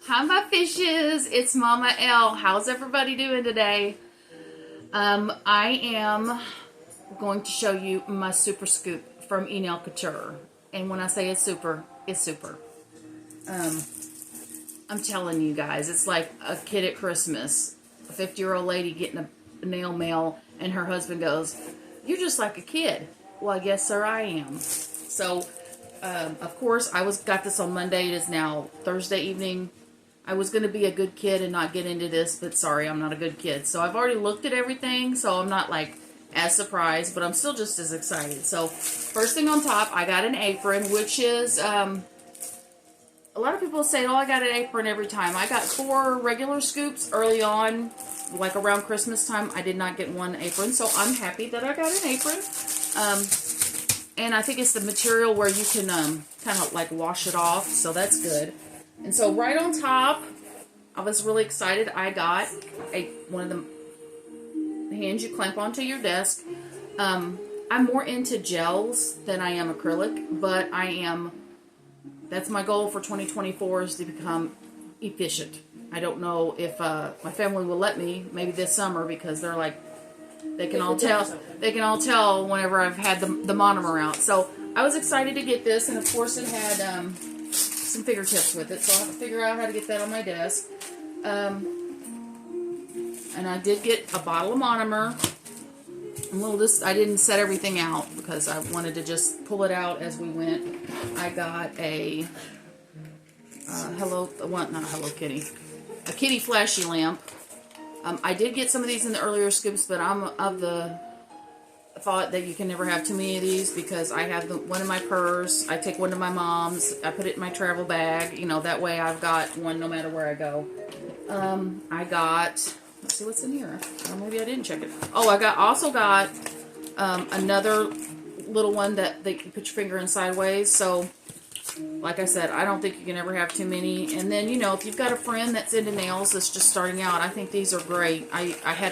Hi, my fishes. It's Mama L. How's everybody doing today? I am going to show you my super scoop from Enailcouture. And when I say it's super, it's super. I'm telling you guys, it's like a kid at Christmas. A 50-year-old lady getting a nail mail, and her husband goes, "You're just like a kid." Well, yes, sir, I am. So, of course, got this on Monday. It is now Thursday evening. I was going to be a good kid and not get into this, but sorry, I'm not a good kid. So I've already looked at everything, so I'm not like as surprised, but I'm still just as excited. So first thing on top, I got an apron, which is, a lot of people say, oh, I got an apron every time. I got 4 regular scoops early on, like around Christmas time. I did not get one apron, so I'm happy that I got an apron. And I think it's the material where you can kind of like wash it off, so that's good. And so right on top, I was really excited. I got one of the hands you clamp onto your desk. I'm more into gels than I am acrylic, but that's my goal for 2024 is to become efficient. I don't know if my family will let me, maybe this summer, because they're like, they can all tell whenever I've had the monomer out. So I was excited to get this, and of course it had some fingertips with it, so I have to figure out how to get that on my desk. And I did get a bottle of monomer. I didn't set everything out because I wanted to just pull it out as we went. I got a a kitty flashy lamp. I did get some of these in the earlier scoops, but I'm of the thought that you can never have too many of these because I have one in my purse. I take one to my mom's. I put it in my travel bag. You know, that way I've got one no matter where I go. I got, let's see what's in here. Or maybe I didn't check it. Oh, also got another little one that you put your finger in sideways. So, like I said, I don't think you can ever have too many. And then, you know, if you've got a friend that's into nails that's just starting out, I think these are great. I had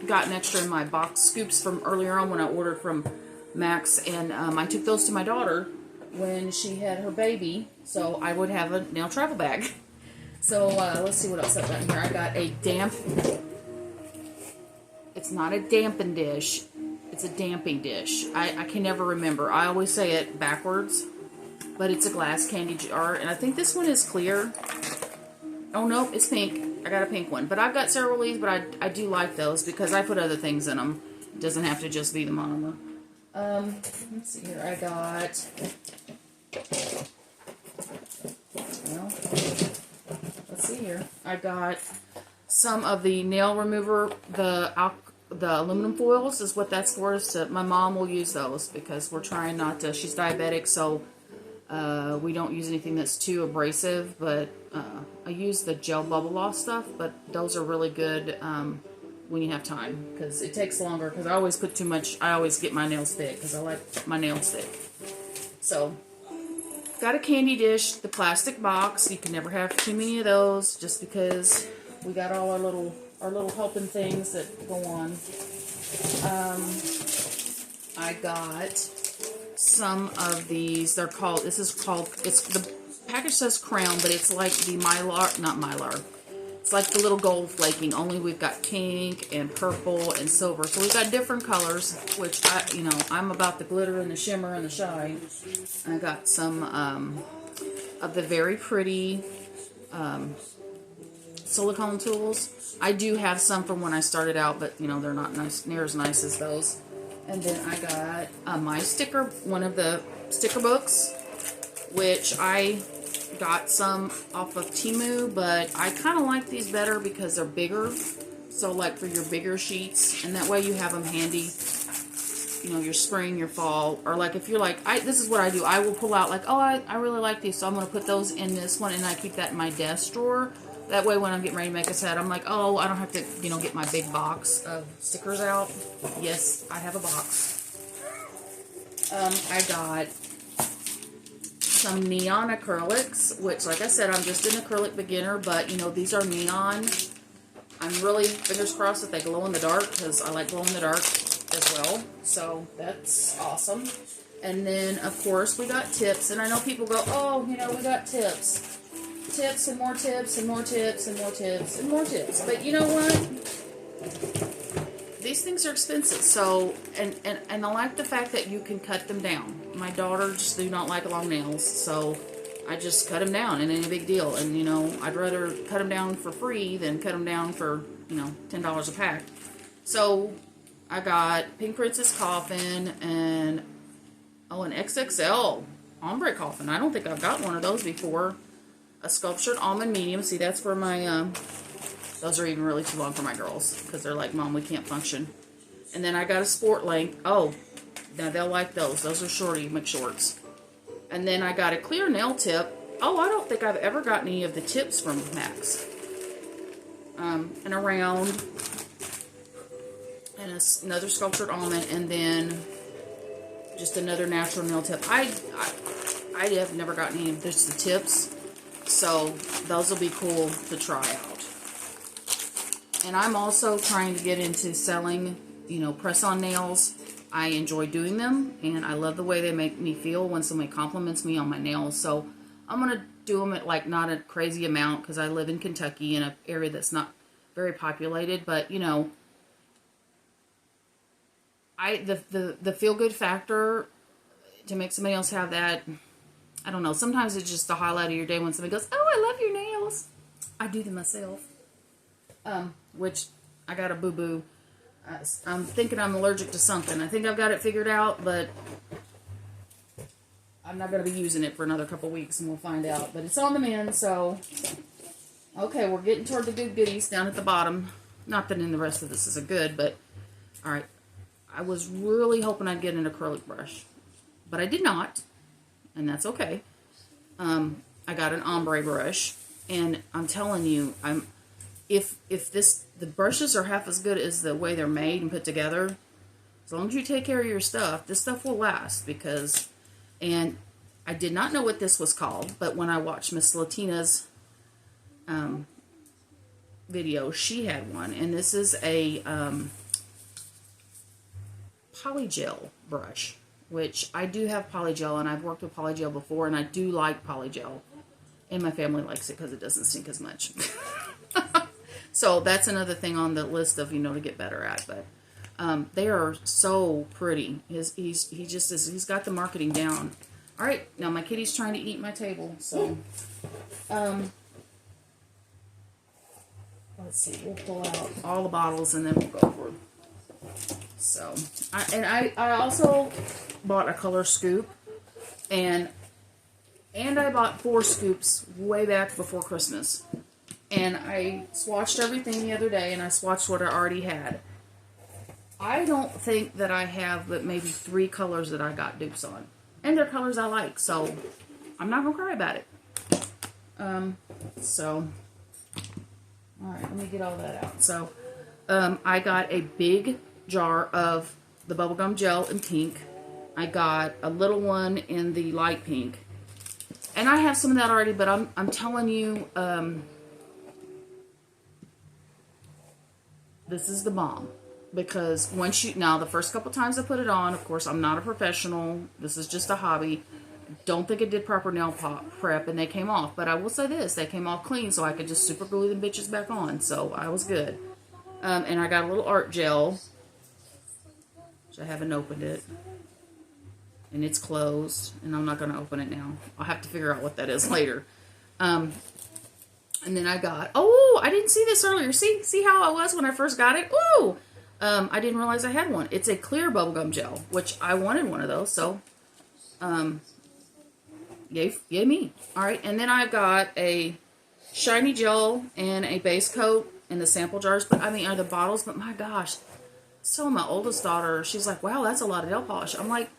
gotten extra in my box scoops from earlier on when I ordered from Max, and I took those to my daughter when she had her baby, so I would have a nail travel bag. So let's see what else I've got in here. I got a it's not a dampen dish, it's a damping dish. I can never remember. I always say it backwards, but it's a glass candy jar, and I think this one is clear. Oh no, it's pink. I got a pink one, but I've got several of these, but I do like those because I put other things in them. It doesn't have to just be the monomer. Let's see here. I got, well, let's see here. I got some of the nail remover, the aluminum foils is what that's for. So my mom will use those because we're trying not to, she's diabetic, so we don't use anything that's too abrasive, but I use the gel bubble off stuff, but those are really good when you have time, because it takes longer, because I always put too much, I always get my nails thick, because I like my nails thick. So, got a candy dish, the plastic box. You can never have too many of those, just because we got all our little helping things that go on. I got some of these. They're called, the package says crown, but it's like the not mylar. It's like the little gold flaking, only we've got pink and purple and silver. So we've got different colors, which I'm about the glitter and the shimmer and the shine. I got some of the very pretty silicone tools. I do have some from when I started out, but they're not near as nice as those. And then I got my sticker, one of the sticker books, which I got some off of Temu, but I kind of like these better because they're bigger. So like for your bigger sheets, and that way you have them handy, your spring, your fall, or like if you're like, this is what I do. I will pull out like, oh, I really like these, so I'm going to put those in this one, and I keep that in my desk drawer. That way when I'm getting ready to make a set, I'm like, oh, I don't have to, get my big box of stickers out. Yes, I have a box. I got some neon acrylics, which, like I said, I'm just an acrylic beginner, but, these are neon. I'm really, fingers crossed, that they glow in the dark, because I like glow in the dark as well. So, that's awesome. And then, of course, we got tips. And I know people go, oh, we got tips. tips and more tips and more tips and more tips and more tips. But you know what? These things are expensive. So, and I like the fact that you can cut them down. My daughters do not like long nails, so I just cut them down. And ain't a big deal. And, you know, I'd rather cut them down for free than cut them down for, you know, $10 a pack. So, I got Pink Princess Coffin and, oh, an XXL ombre coffin. I don't think I've got one of those before. A sculptured almond medium. See, that's for my, those are even really too long for my girls because they're like, Mom, we can't function. And then I got a sport length. Oh, now they'll like those. Those are shorty McShorts. And then I got a clear nail tip. Oh, I don't think I've ever gotten any of the tips from Max. And a round. And another sculptured almond. And then just another natural nail tip. I have never gotten any of just the tips. So those will be cool to try out. And I'm also trying to get into selling, you know, press-on nails. I enjoy doing them, and I love the way they make me feel when somebody compliments me on my nails. So I'm going to do them at, like, not a crazy amount because I live in Kentucky in an area that's not very populated. But, you know, the feel-good factor to make somebody else have that, I don't know. Sometimes it's just the highlight of your day when somebody goes, oh, I love your nails. I do them myself. Which I got a boo-boo. I'm thinking I'm allergic to something. I think I've got it figured out, but I'm not going to be using it for another couple weeks, and we'll find out. But it's on the mend, so... Okay, we're getting toward the good goodies down at the bottom. Not that in the rest of this is a good, but... Alright. I was really hoping I'd get an acrylic brush. But I did not. And that's okay. I got an ombre brush. And I'm telling you, if the brushes are half as good as the way they're made and put together, as long as you take care of your stuff, this stuff will last. Because, and I did not know what this was called, but when I watched Miss Latina's video, she had one. And this is a polygel brush, which I do have polygel, and I've worked with polygel before, and I do like polygel. And my family likes it because it doesn't stink as much. So that's another thing on the list of, you know, to get better at. But they are so pretty. He's got the marketing down. All right, now my kitty's trying to eat my table. So let's see. We'll pull out all the bottles and then we'll go over. So I also bought a color scoop, and I bought 4 scoops way back before Christmas. And I swatched everything the other day, and I swatched what I already had. I don't think that I have but maybe 3 colors that I got dupes on. And they're colors I like, so I'm not going to cry about it. Alright, let me get all that out. So, I got a big jar of the bubblegum gel in pink. I got a little one in the light pink. And I have some of that already, but I'm telling you, this is the bomb. Because now the first couple times I put it on, of course, I'm not a professional. This is just a hobby. Don't think it did proper nail prep, and they came off. But I will say this, they came off clean, so I could just super glue them bitches back on. So I was good. And I got a little art gel, which I haven't opened it. And it's closed, and I'm not going to open it now. I'll have to figure out what that is later. And then I got, oh, I didn't see this earlier. See how I was when I first got it? Ooh! I didn't realize I had one. It's a clear bubblegum gel, which I wanted one of those, so, yay me. Alright, and then I've got a shiny gel and a base coat in the sample jars, but, or the bottles, but my gosh. So my oldest daughter, she's like, wow, that's a lot of nail polish. I'm like,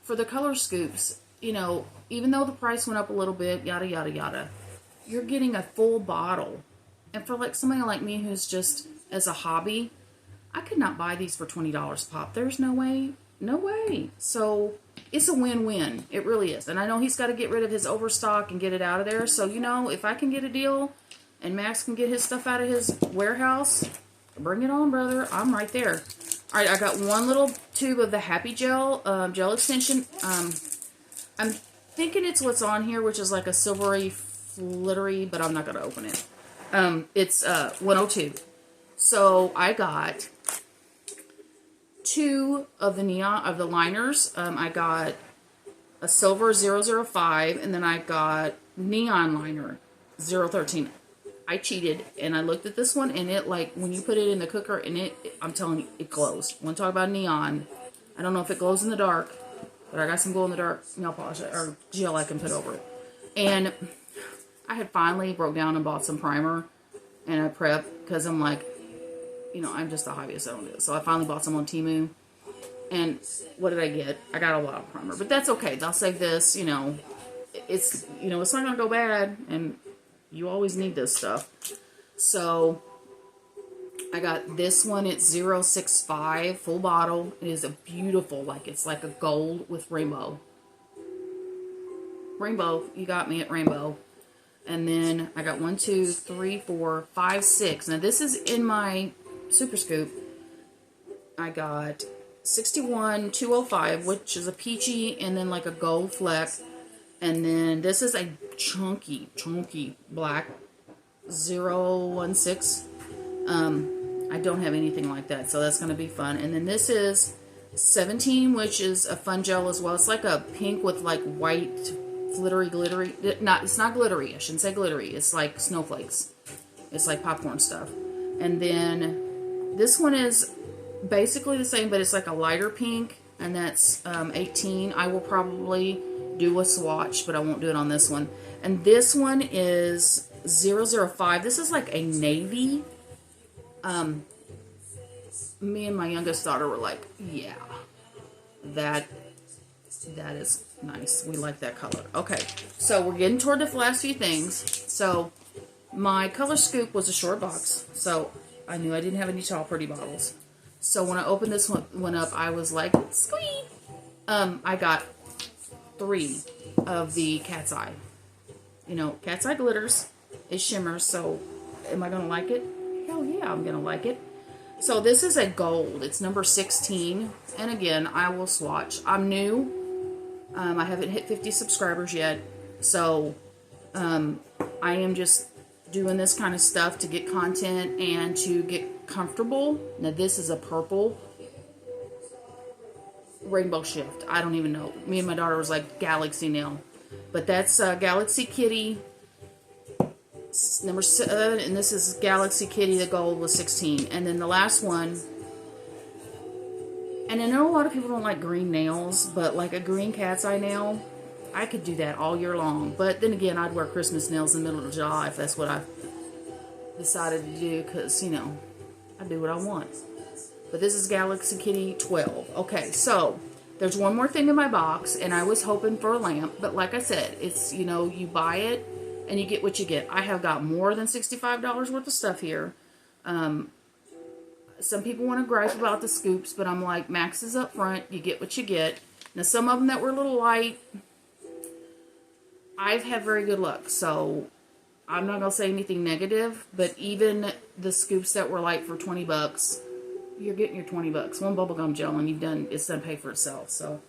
for the color scoops, you know, even though the price went up a little bit, yada, yada, yada, you're getting a full bottle. And for like somebody like me who's just as a hobby, I could not buy these for $20 a pop. There's no way. No way. So it's a win-win. It really is. And I know he's got to get rid of his overstock and get it out of there. So, you know, if I can get a deal and Max can get his stuff out of his warehouse, bring it on, brother. I'm right there. All right, I got one little tube of the Happy Gel gel extension. I'm thinking it's what's on here, which is like a silvery glittery, but I'm not going to open it. It's 102. So I got 2 of the liners. I got a silver 005, and then I got neon liner 013. I cheated, and I looked at this one, and it, like, when you put it in the cooker, and I'm telling you, it glows. Want to talk about neon? I don't know if it glows in the dark, but I got some glow-in-the-dark nail polish, or gel I can put over it. And I had finally broke down and bought some primer, and I prepped, because I'm like, you know, I'm just a hobbyist, I don't do it. So I finally bought some on Temu, and what did I get? I got a lot of primer, but that's okay. I'll save this, you know, it's not going to go bad, and you always need this stuff. So I got this one. It's 065 full bottle. It is a beautiful, like, it's like a gold with rainbow. Rainbow, you got me at rainbow. And then I got 1, 2, 3, 4, 5, 6. Now this is in my Super Scoop. I got 61 205, which is a peachy and then like a gold fleck. And then this is a chunky black 016. I don't have anything like that, so that's going to be fun. And then this is 17, which is a fun gel as well. It's like a pink with like white glittery. It's not glittery. I shouldn't say glittery. It's like snowflakes. It's like popcorn stuff. And then this one is basically the same, but it's like a lighter pink, and that's 18. I will probably do a swatch, but I won't do it on this one. And this one is 005. This is like a navy. Me and my youngest daughter were like, yeah, that is nice. We like that color. Okay, so we're getting toward the last few things. So my Color Scoop was a short box, so I knew I didn't have any tall pretty bottles. So when I opened this one up, I was like, squee! I got 3 of the Cat's Eye. You know, Cat's Eye glitters. It shimmers, so am I going to like it? Hell yeah, I'm going to like it. So this is a gold. It's number 16. And again, I will swatch. I'm new. I haven't hit 50 subscribers yet. So I am just doing this kind of stuff to get content and to get comfortable. Now this is a purple rainbow shift. I don't even know. Me and my daughter was like Galaxy Nail. But that's Galaxy Kitty number 7, and this is Galaxy Kitty, the gold was 16. And then the last one, and I know a lot of people don't like green nails, but like a green Cat's Eye nail, I could do that all year long. But then again, I'd wear Christmas nails in the middle of July if that's what I decided to do, because, you know, I do what I want. But this is Galaxy Kitty 12. Okay, so there's one more thing in my box, and I was hoping for a lamp, but like I said, it's, you know, you buy it and you get what you get. I have got more than $65 worth of stuff here. Some people want to gripe about the scoops, but I'm like, Max is up front. You get what you get. Now, some of them that were a little light, I've had very good luck. So, I'm not going to say anything negative, but even the scoops that were light for 20 bucks, you're getting your 20 bucks. One bubblegum gel, and it's done pay for itself. So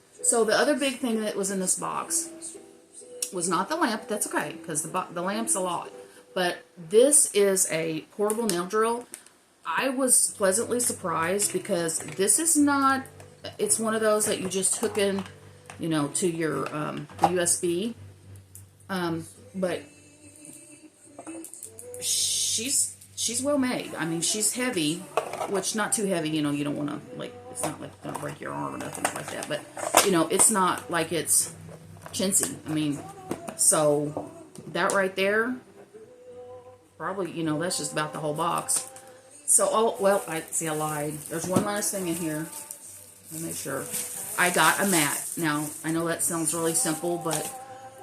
the other big thing that was in this box was not the lamp. That's okay, because the lamp's a lot. But this is a portable nail drill. I was pleasantly surprised, because this is not, it's one of those that you just hook in, you know, to your USB. But she's well made. I mean, she's heavy, which not too heavy, you know, you don't want to, like, it's not like going to break your arm or nothing like that. But, you know, it's not like it's chintzy. I mean, so that right there, probably, you know, that's just about the whole box. So, oh, well, I lied. There's one last thing in here. Let me make sure. I got a mat. Now, I know that sounds really simple, but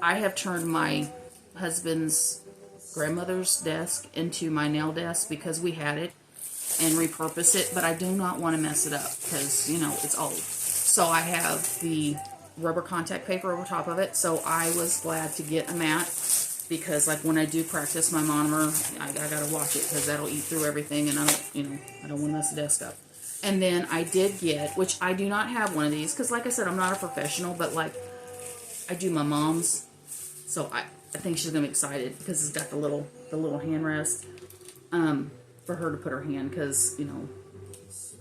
I have turned my husband's grandmother's desk into my nail desk because we had it, and repurpose it, but I do not want to mess it up because, you know, it's old. So I have the rubber contact paper over top of it, so I was glad to get a mat, because like when I do practice my monomer, I gotta watch it, because that'll eat through everything, and I don't want to mess the desk up. And then I did get, which I do not have one of these, because like I said, I'm not a professional, but like I do my mom's, so I think she's gonna be excited because it's got the little hand rest for her to put her hand, because you know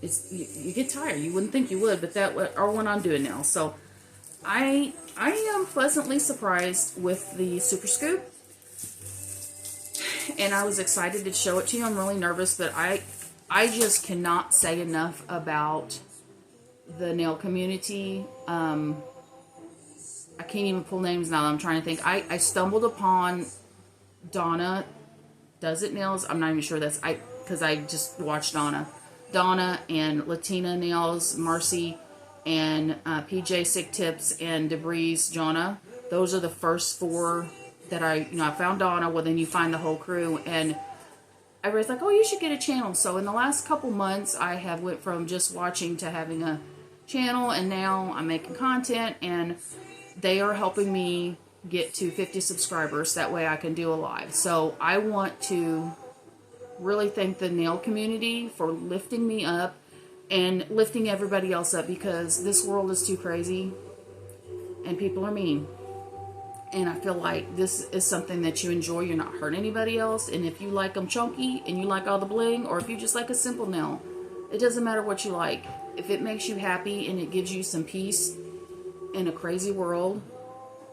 it's you get tired. You wouldn't think you would, but that are what I'm doing now. So I am pleasantly surprised with the Super Scoop, and I was excited to show it to you. I'm really nervous, but I just cannot say enough about the nail community. I can't even pull names now. I'm trying to think. I stumbled upon Donna Does It Nails. I'm not even sure that's because I just watched Donna and Latina Nails, Marcy, and PJ Sick Tips and Debris Jonna. Those are the first 4 that I found Donna. Well, then you find the whole crew, and everybody's like, oh, you should get a channel. So in the last couple months, I have went from just watching to having a channel, and now I'm making content, and they are helping me get to 50 subscribers. That way I can do a live. So I want to really thank the nail community for lifting me up and lifting everybody else up, because this world is too crazy and people are mean. And I feel like this is something that you enjoy. You're not hurting anybody else. And if you like them chunky and you like all the bling, or if you just like a simple nail, it doesn't matter what you like. If it makes you happy and it gives you some peace in a crazy world,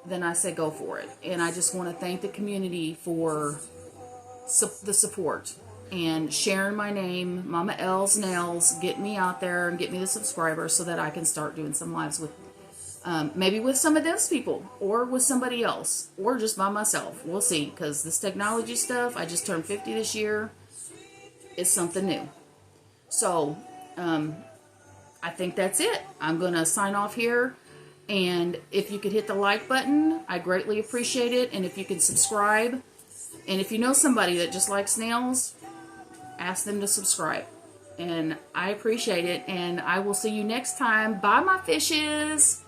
then I say go for it. And I just want to thank the community for the support and sharing my name, Mama L's Nails, get me out there and get me the subscribers so that I can start doing some lives with maybe with some of those people, or with somebody else, or just by myself. We'll see, because this technology stuff, I just turned 50 this year, is something new. So I think that's it. I'm going to sign off here. And if you could hit the like button, I greatly appreciate it. And if you can subscribe. And if you know somebody that just likes nails, ask them to subscribe. And I appreciate it. And I will see you next time. Bye, my fishes.